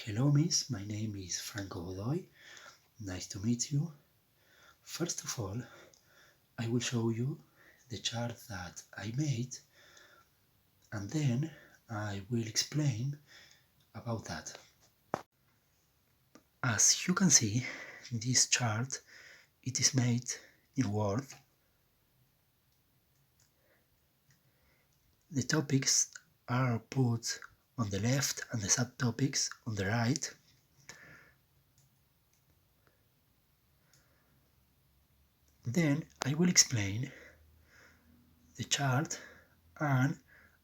Hello, Miss. My name is Franco Godoy. Nice to meet you. First of all, I will show you the chart that I made, and then I will explain about that. As you can see, this chart, it is made in Word. The topics are put on the left and the subtopics on the right. Then I will explain the chart and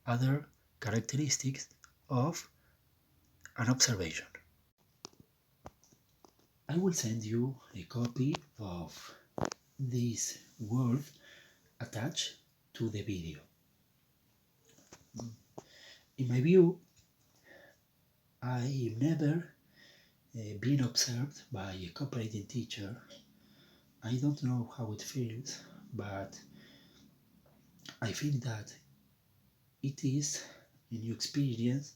other characteristics of an observation. I will send you a copy of this Word attached to the video. In my view, I've never been observed by a cooperating teacher. I don't know how it feels, but I think that it is a new experience,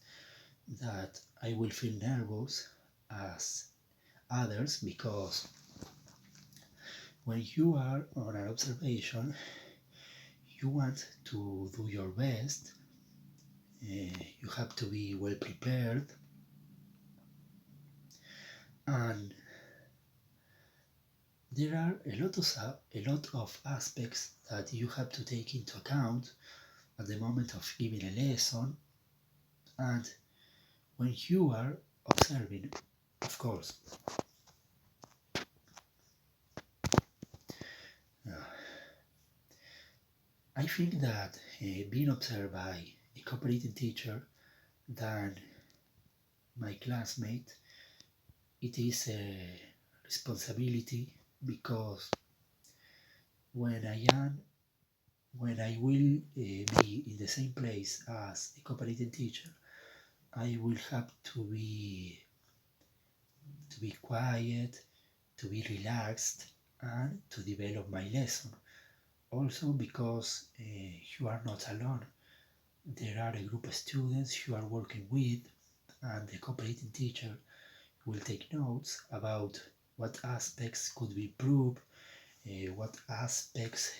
that I will feel nervous as others, because when you are on an observation, you want to do your best. You have to be well prepared, and there are a lot of aspects that you have to take into account at the moment of giving a lesson, and when you are observing, of course. I think that being observed by a cooperating teacher than my classmate, it is a responsibility, because when I will be in the same place as a cooperating teacher, I will have to be quiet, to be relaxed, and to develop my lesson. Also, because you are not alone. There are a group of students you are working with, and the cooperating teacher will take notes about what aspects could be improved, what aspects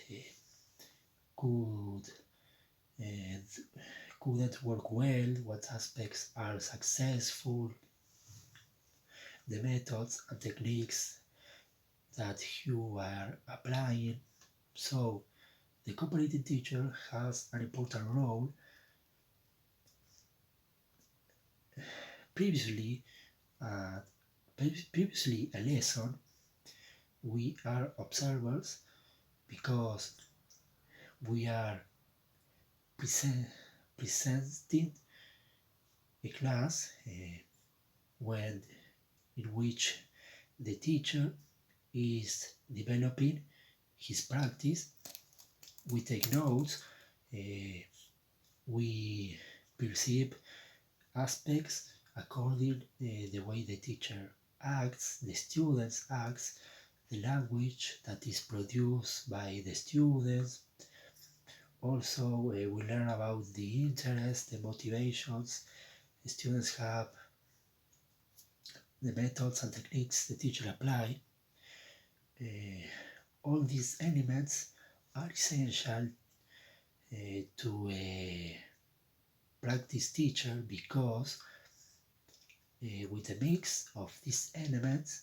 couldn't work well, what aspects are successful, the methods and techniques that you are applying. So the cooperating teacher has an important role. Previously a lesson, we are observers, because we are presenting a class in which the teacher is developing his practice. We take notes, we perceive aspects according the way the teacher acts, the students acts, the language that is produced by the students. Also, we learn about the interests, the motivations the students have, the methods and techniques the teacher apply. All these elements are essential to a practice teacher, because with the mix of these elements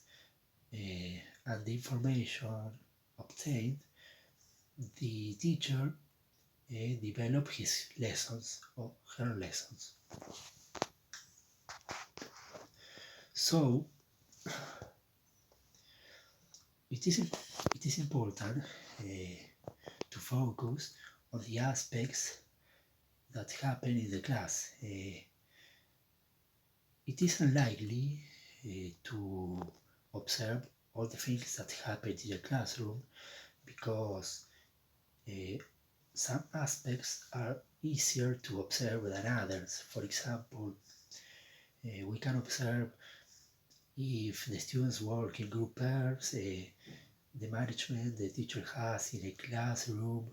and the information obtained, the teacher develop his lessons or her lessons. So it is important to focus on the aspects that happen in the class. It is unlikely to observe all the things that happen in the classroom, because some aspects are easier to observe than others. For example, we can observe if the students work in group pairs, the management the teacher has in a classroom,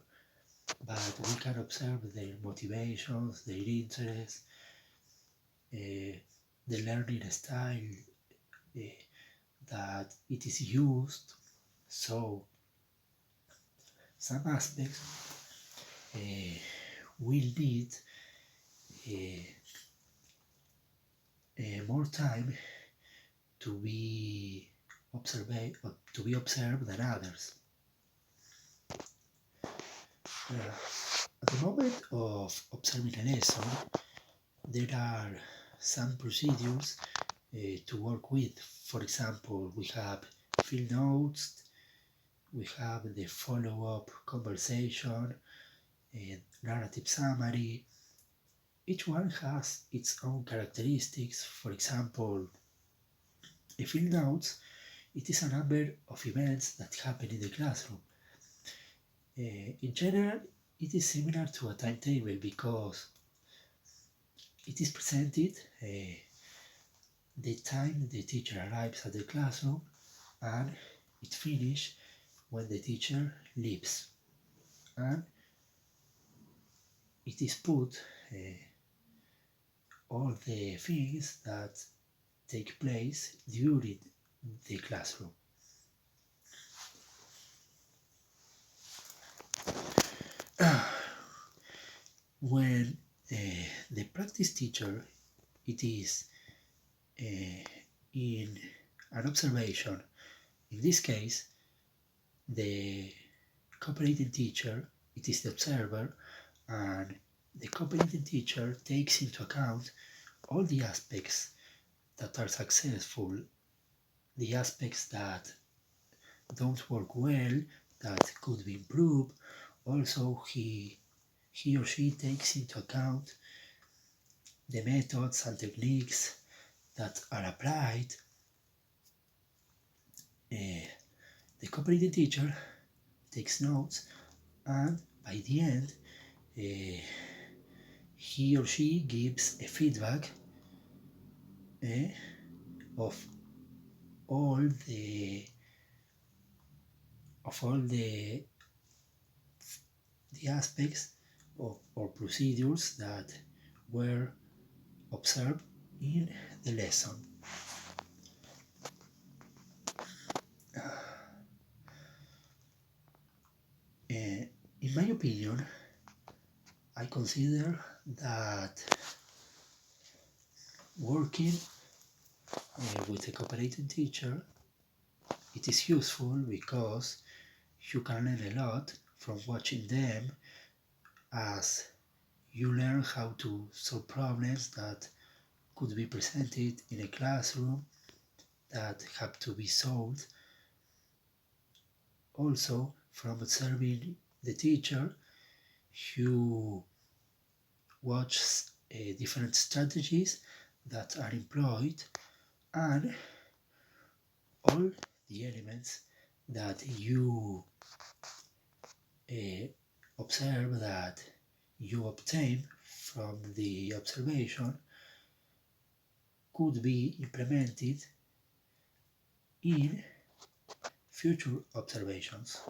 but we can observe their motivations, their interests, the learning style that it is used. So some aspects will need uh, more time to be observed than others. At the moment of observing a lesson, there are some procedures to work with. For example, we have field notes, we have the follow-up conversation, and narrative summary. Each one has its own characteristics. For example, a field notes, it is a number of events that happen in the classroom. In general, it is similar to a timetable because it is presented the time the teacher arrives at the classroom and it finishes when the teacher leaves. And it is put all the things that take place during the classroom. When the practice teacher it is in an observation, in this case the cooperating teacher it is the observer, and the cooperating teacher takes into account all the aspects that are successful, the aspects that don't work well, that could be improved. Also, he or she takes into account the methods and techniques that are applied. The cooperating teacher takes notes, and by the end, he or she gives a feedback of all the aspects or procedures that were observed in the lesson. In my opinion, I consider that working with a cooperating teacher it is useful because you can learn a lot from watching them, as you learn how to solve problems that could be presented in a classroom that have to be solved. Also, from observing the teacher, you watch different strategies that are employed and all the elements that you observe, that you obtain from the observation, could be implemented in future observations.